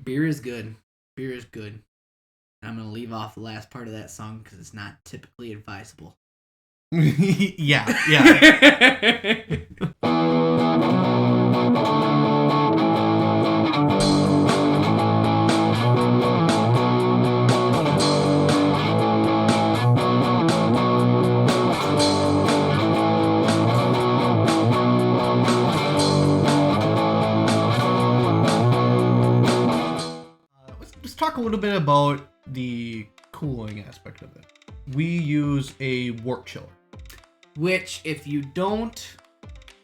Beer is good. Beer is good. I'm going to leave off the last part of that song because it's not typically advisable. Yeah. Let's talk a little bit about the cooling aspect of it. We use a wort chiller. Which, if you don't,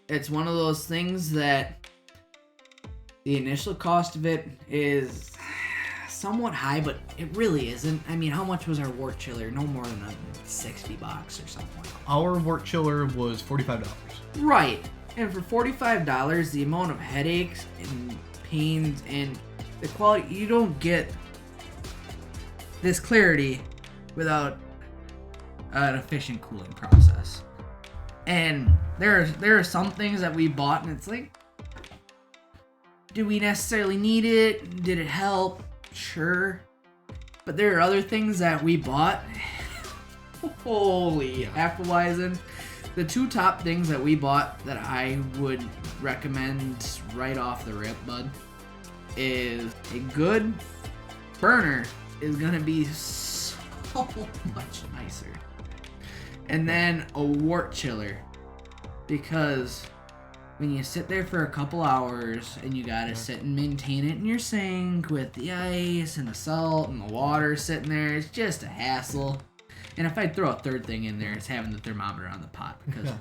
it's one of those things that the initial cost of it is somewhat high, but it really isn't. I mean, how much was our wort chiller? No more than $60 or something. Our wort chiller was $45. Right. And for $45, the amount of headaches and pains and the quality, you don't get this clarity without an efficient cooling process. And there are some things that we bought and it's like, do we necessarily need it? Did it help? Sure. But there are other things that we bought. Holy Appleweizen. The two top things that we bought that I would recommend right off the rip, bud, is a good burner is going to be so much nicer. And then a wort chiller. Because when you sit there for a couple hours and you gotta sit and maintain it in your sink with the ice and the salt and the water sitting there, it's just a hassle. And if I throw a third thing in there, it's having the thermometer on the pot because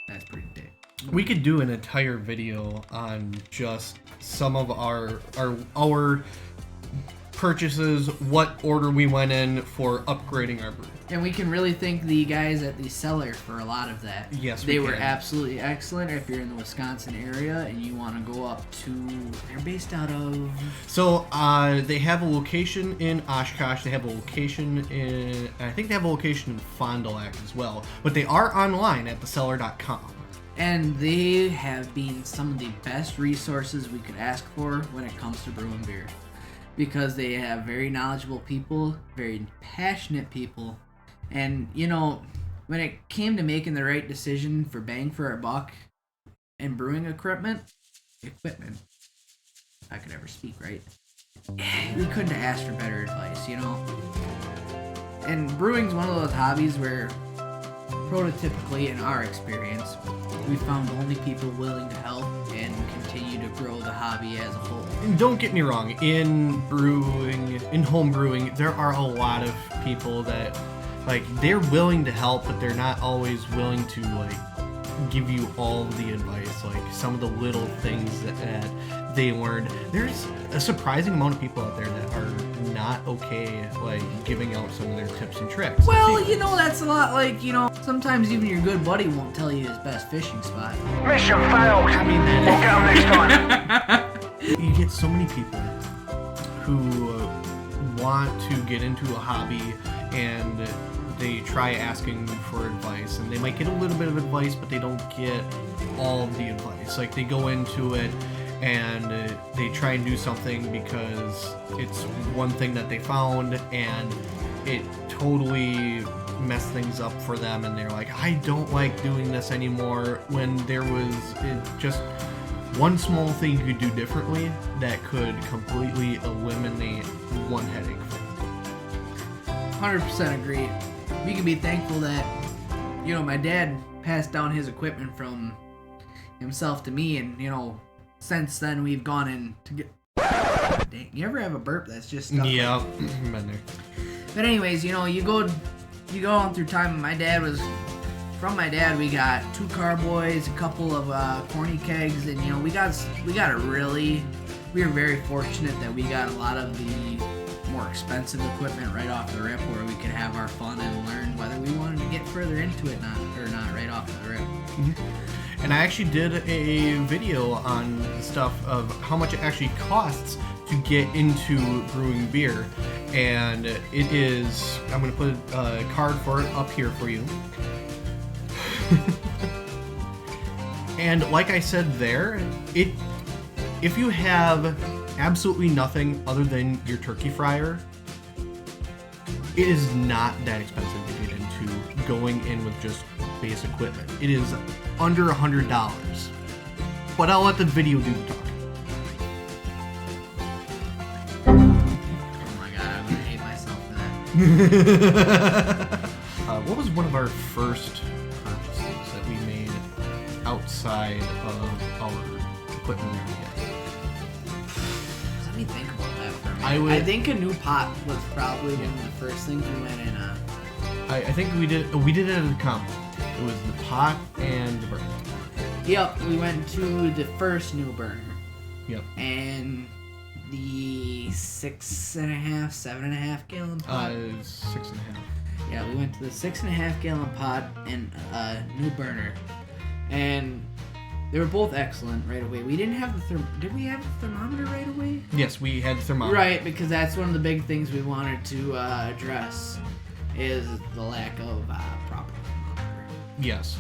that's pretty big. We could do an entire video on just some of our purchases, what order we went in for upgrading our brew. And we can really thank the guys at the cellar for a lot of that. Yes, they were absolutely excellent. If you're in the Wisconsin area and you want to go up to, they're based out of. So they have a location in Oshkosh. They have a location in, I think they have a location in Fond du Lac as well. But they are online at thecellar.com. And they have been some of the best resources we could ask for when it comes to brewing beer. Because they have very knowledgeable people, very passionate people. And, you know, when it came to making the right decision for bang for our buck and brewing equipment, if I could ever speak right, we couldn't have asked for better advice, you know? And brewing's one of those hobbies where, prototypically in our experience, we found only people willing to help and continue to grow the hobby as a whole. And don't get me wrong, in brewing, in home brewing, there are a lot of people that, like, they're willing to help, but they're not always willing to, like, give you all the advice, like some of the little things that they learned. There's a surprising amount of people out there that are not okay, like, giving out some of their tips and tricks. Well, you know, that's a lot like, you know, sometimes even your good buddy won't tell you his best fishing spot. Mission failed. I mean, We'll get 'em next time. You get so many people who want to get into a hobby and they try asking for advice, and they might get a little bit of advice, but they don't get all of the advice. Like, they go into it and they try and do something because it's one thing that they found and it totally messed things up for them, and they're like, I don't like doing this anymore, when there was just one small thing you could do differently that could completely eliminate one headache for you. 100% agree. We can be thankful that, you know, my dad passed down his equipment from himself to me, and, you know, since then we've gone in to get. Dang, you ever have a burp that's just stuck? Yeah, been there. But anyways, you know, you go on through time. From my dad, we got 2 carboys, a couple of corny kegs, and, you know, we were very fortunate that we got a lot of the more expensive equipment right off the rip, where we could have our fun and learn whether we wanted to get further into it or not right off the rip. Mm-hmm. And I actually did a video on stuff of how much it actually costs to get into brewing beer, and it is, I'm going to put a card for it up here for you. And like I said there, if you have absolutely nothing other than your turkey fryer, it is not that expensive to get into going in with just base equipment. It is under $100. But I'll let the video do the talking. Oh my god, I'm gonna hate myself for that. What was one of our first purchases that we made outside of our equipment we had? Let me think about that for a minute. I I think a new pot was probably one of the first things we went in on. I think we did it at a combo. It was the pot and the burner. Yep, we went to the first new burner. Yep. And the 6.5, 7.5 gallon pot. 6.5. Yeah, we went to the 6.5 gallon pot and a new burner. And they were both excellent right away. We didn't have the did we have the thermometer right away? Yes, we had thermometer. Right, because that's one of the big things we wanted to address is the lack of proper thermometer. Yes.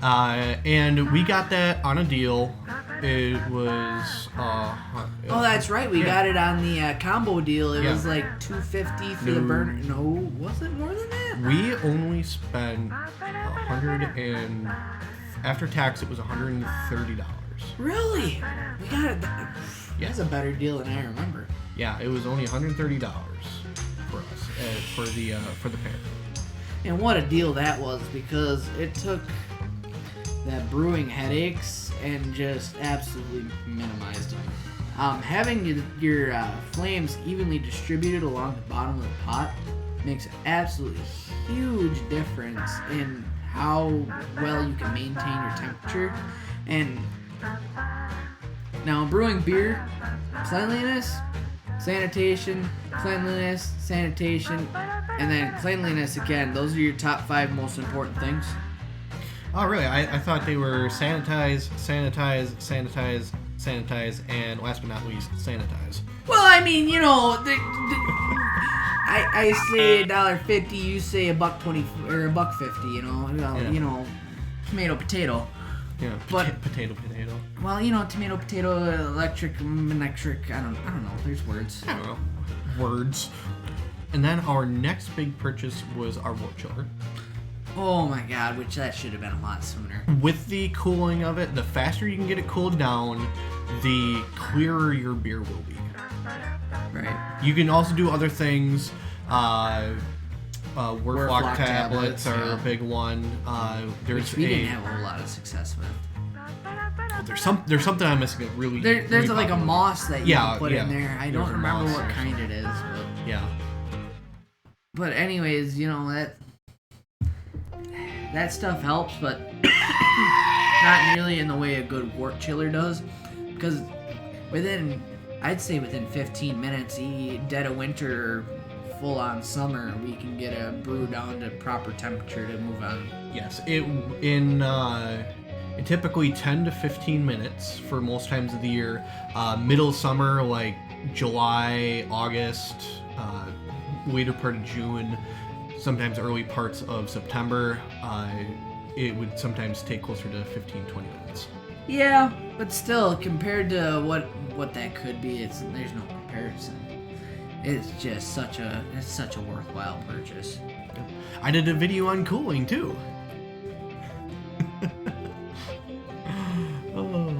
And we got that on a deal. It was Oh, that's right. We got it on the combo deal. It was like $250 for the burner. No, was it more than that? We only spent after tax it was $130. Really? We got it. That's a better deal than I remember. Yeah, it was only $130 for us for the pair. And what a deal that was, because it took that brewing headaches and just absolutely minimized them. Having your flames evenly distributed along the bottom of the pot makes an absolutely huge difference in how well you can maintain your temperature. And now brewing beer, cleanliness, sanitation, cleanliness, sanitation, and then cleanliness again. Those are your top 5 most important things. Oh, really? I thought they were sanitize, and last but not least, sanitize. Well, I mean, you know, I say $1.50, you say $1.20 or $1.50. You know, you know, tomato potato. Yeah, But potato. well, you know, tomato potato, electric. I don't know. There's words. I don't know. Words. And then our next big purchase was our wort chiller. Oh my god, which that should have been a lot sooner. With the cooling of it, the faster you can get it cooled down, the clearer your beer will be. Right. You can also do other things. Wort lock tablets are a big one. Which we didn't have a whole lot of success with. There's something I'm missing. Really, There's really like a popular. moss that you can put in there. I don't There's a remember moss what or kind something. it is. But, Yeah. but anyways, you know, that stuff helps, but not nearly in the way a good wort chiller does. Because I'd say within 15 minutes, dead of winter, full on summer, we can get a brew down to proper temperature to move on. Yes. In typically 10 to 15 minutes for most times of the year. Middle summer, like July, August, later part of June, sometimes early parts of September, it would sometimes take closer to 15-20 minutes. Yeah, but still, compared to what that could be, there's no comparison. It's just such a worthwhile purchase. I did a video on cooling too. Oh.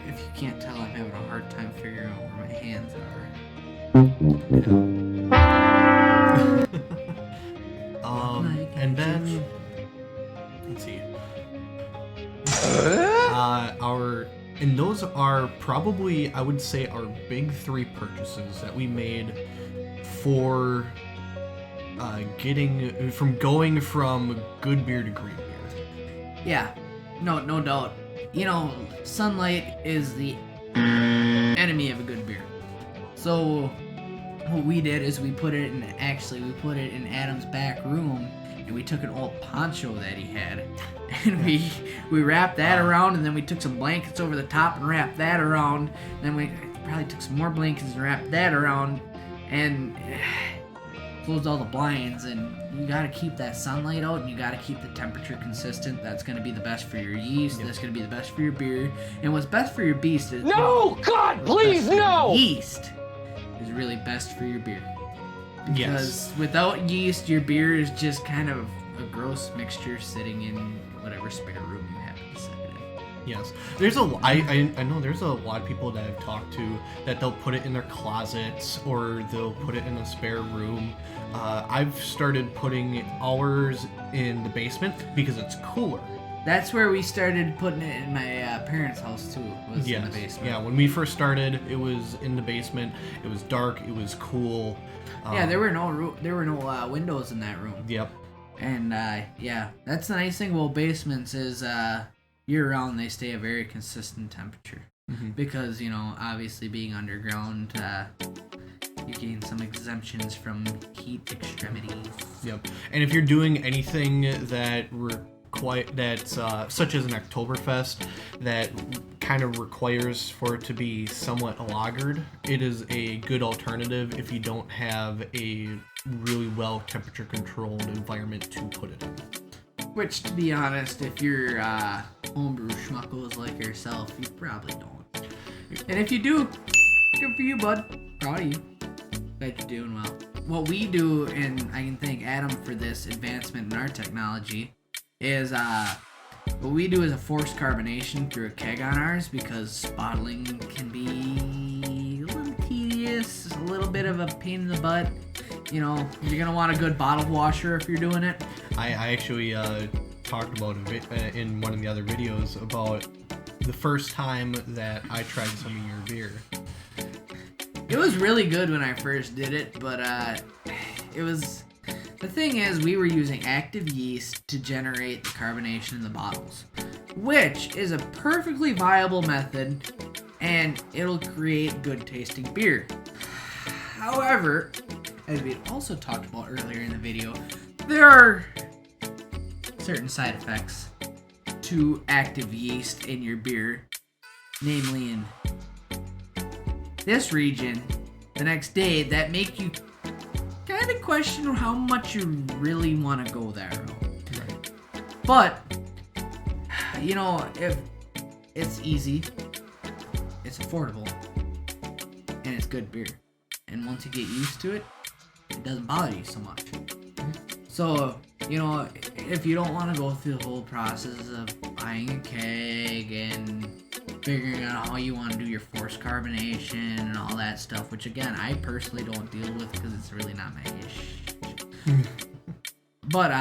If you can't tell, I'm having a hard time figuring out where my hands are. And then let's see. And those are probably, I would say, our big 3 purchases that we made for going from good beer to great beer. Yeah, no doubt. You know, sunlight is the enemy of a good beer. So what we did is we put it in Adam's back room, and we took an old poncho that he had, and we wrapped that around, and then we took some blankets over the top and wrapped that around, and then we probably took some more blankets and wrapped that around, and close all the blinds, and you gotta keep that sunlight out, and you gotta keep the temperature consistent. That's gonna be the best for your yeast. That's gonna be the best for your beer. And what's best for your beast is No! God, please, no! yeast is really best for your beer. Because Yes. without yeast, your beer is just kind of a gross mixture sitting in whatever spare room you happen to set it in. Yes. There's I know there's a lot of people that I've talked to that they'll put it in their closets or they'll put it in a spare room. I've started putting ours in the basement because it's cooler. That's where we started putting it in my parents' house too. Was in the basement. Yeah, when we first started, it was in the basement. It was dark. It was cool. Yeah, there were no windows in that room. Yep. And yeah, that's the nice thing about basements is year round they stay a very consistent temperature. Mm-hmm. Because obviously being underground, you gain some exemptions from heat extremities. Yep. And if you're doing anything that that's such as an Oktoberfest that kind of requires for it to be somewhat lagered, it is a good alternative if you don't have a really well temperature controlled environment to put it in. Which, to be honest, if you're homebrew schmuckos like yourself, you probably don't. And if you do, good for you, bud. Proud of you. Glad you're doing well. What we do, and I can thank Adam for this advancement in our technology, is what we do is a forced carbonation through a keg on ours because bottling can be a little tedious, a little bit of a pain in the butt. You're gonna want a good bottle washer if you're doing it. I actually talked about it in one of the other videos about the first time that I tried some of your beer. It was really good when I first did it, but the thing is, we were using active yeast to generate the carbonation in the bottles, which is a perfectly viable method, and it'll create good tasting beer. However, as we had also talked about earlier in the video, there are certain side effects to active yeast in your beer, namely in this region the next day, that make you kind of question how much you really want to go that route. Right. But if it's easy, it's affordable, and it's good beer, and once you get used to it, it doesn't bother you so much. So if you don't want to go through the whole process of buying a keg and figuring out how you want to do your forced carbonation and all that stuff, which again I personally don't deal with because it's really not my ish. But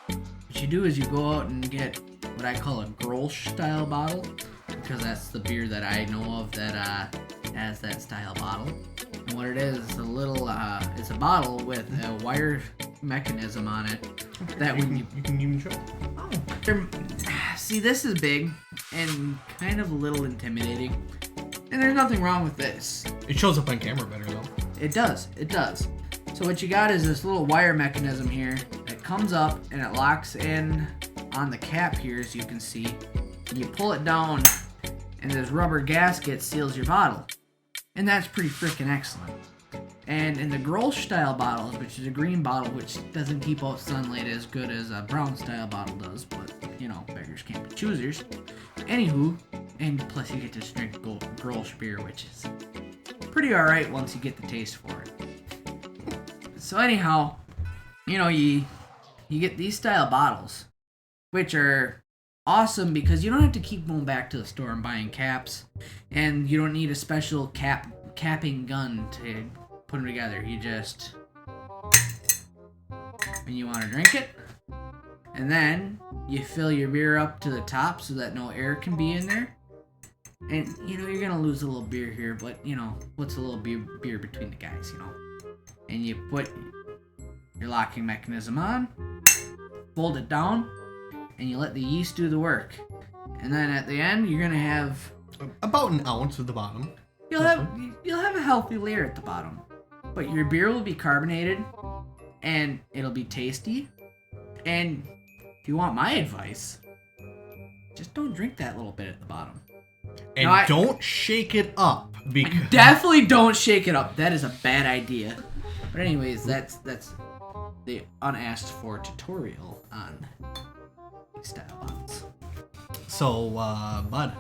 what you do is you go out and get what I call a Grolsch style bottle, because that's the beer that I know of that has that style bottle. And what it is it's a bottle with a wire mechanism on it that when you can even show. see, this is big and kind of a little intimidating, and there's nothing wrong with this. It shows up on camera better though. It does. So what you got is this little wire mechanism here that comes up and it locks in on the cap here, as you can see. You pull it down and this rubber gasket seals your bottle, and that's pretty freaking excellent. And in the Grolsch style bottles, which is a green bottle, which doesn't keep out sunlight as good as a brown style bottle does, but beggars can't be choosers. Anywho, and plus you get to drink Grolsch beer, which is pretty alright once you get the taste for it. So anyhow, you get these style bottles, which are awesome because you don't have to keep going back to the store and buying caps, and you don't need a special capping gun to put them together. You just, when you want to drink it, and then you fill your beer up to the top so that no air can be in there. And you're gonna lose a little beer here, but what's a little beer between the guys, And you put your locking mechanism on, fold it down, and you let the yeast do the work. And then at the end, you're gonna have about an ounce at the bottom. You'll have a healthy layer at the bottom, but your beer will be carbonated, and it'll be tasty. And if you want my advice, just don't drink that little bit at the bottom. And don't shake it up, because definitely don't shake it up. That is a bad idea. But anyways, that's the unasked for tutorial on style bottles. So, Bud,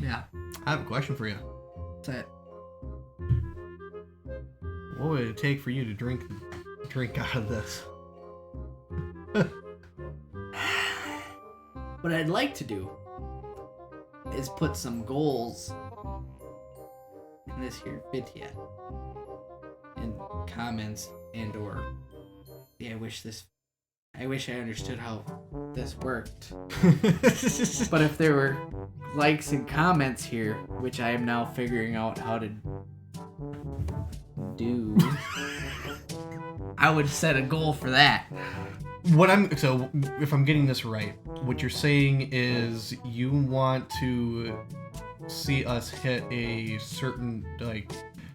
Yeah. I have a question for you. What's that? What would it take for you to drink out of this? What I'd like to do is put some goals in this here video in comments and or I wish I understood how this worked. But if there were likes and comments here, which I am now figuring out how to do, I would set a goal for that. So if I'm getting this right, what you're saying is you want to see us hit a certain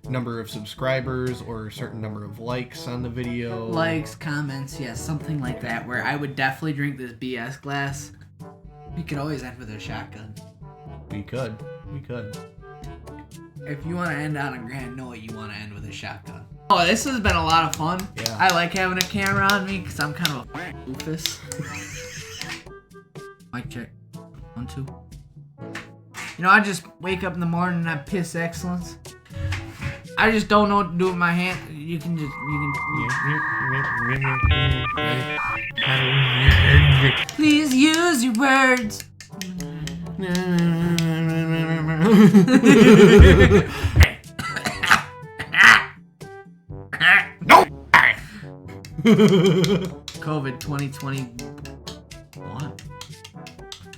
number of subscribers or a certain number of likes on the video. Likes, comments, yes, something like that, where I would definitely drink this BS glass. We could always end with a shotgun. We could. If you want to end on a grand note, you want to end with a shotgun. Oh, this has been a lot of fun. Yeah. I like having a camera on me because I'm kind of a doofus. Mic check. 1, 2. I just wake up in the morning and I piss excellence. I just don't know what to do with my hand. You can. Please use your words. COVID 2021.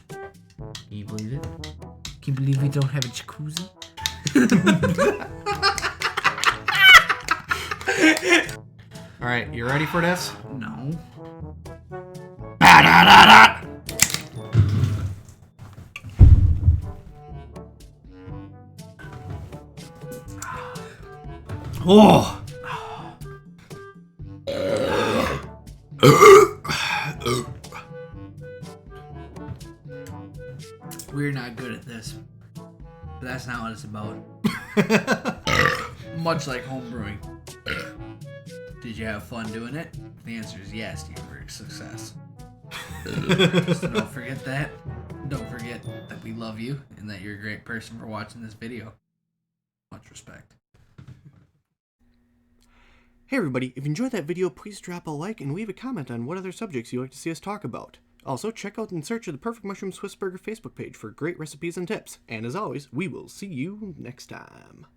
Can you believe it? Can you believe we don't have a jacuzzi? All right, you ready for this? No. Oh. We're not good at this. But that's not what it's about. Much like homebrewing. Did you have fun doing it? The answer is yes, you were a success. So don't forget that. Don't forget that we love you and that you're a great person for watching this video. Much respect. Hey everybody, if you enjoyed that video, please drop a like and leave a comment on what other subjects you'd like to see us talk about. Also, check out In Search of the Perfect Mushroom Swiss Burger Facebook page for great recipes and tips. And as always, we will see you next time.